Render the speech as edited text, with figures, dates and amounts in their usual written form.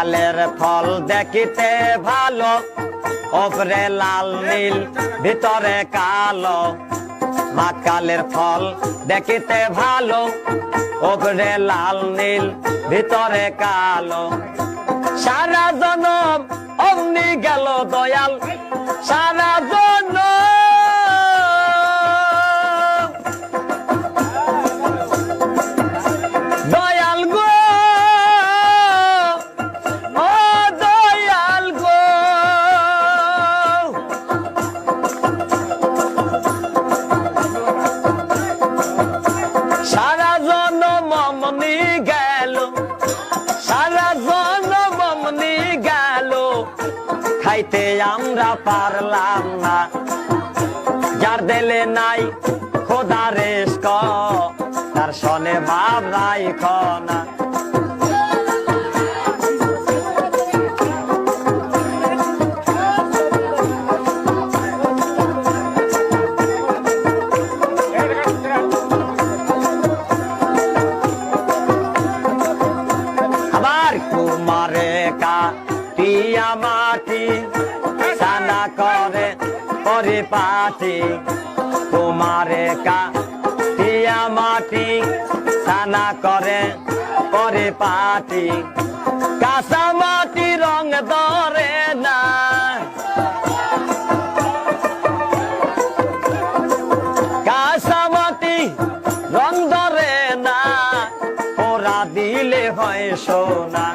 কালের ফল দেখিতে ভালো, ওপরে লাল নীল ভিতরে কালো। কালের ফল দেখিতে ভালো, ওপরে লাল নীল ভিতরে কালো। সারা জনম অমনি গেল দয়াল, সারা জনম দয়াল গো, ও দয়াল গো। সারা জনম অমনি গেল, সারা জনম অমনি গেল, খাইতে আমরা পারলাম না। যার দিলে নাই খোদা রেস্ক, তার সনে ভাব রাইখ না। আবার কুমারে কাটিয়া মাটি সানা করে পরিপাটি। কুমারে কাটিয়া মাটি সানা করে পরিপাটি। কাঁচা মাটি রং ধরে না, কাঁচা মাটি রং ধরে না, পোড়া দিলে হয় সোনা।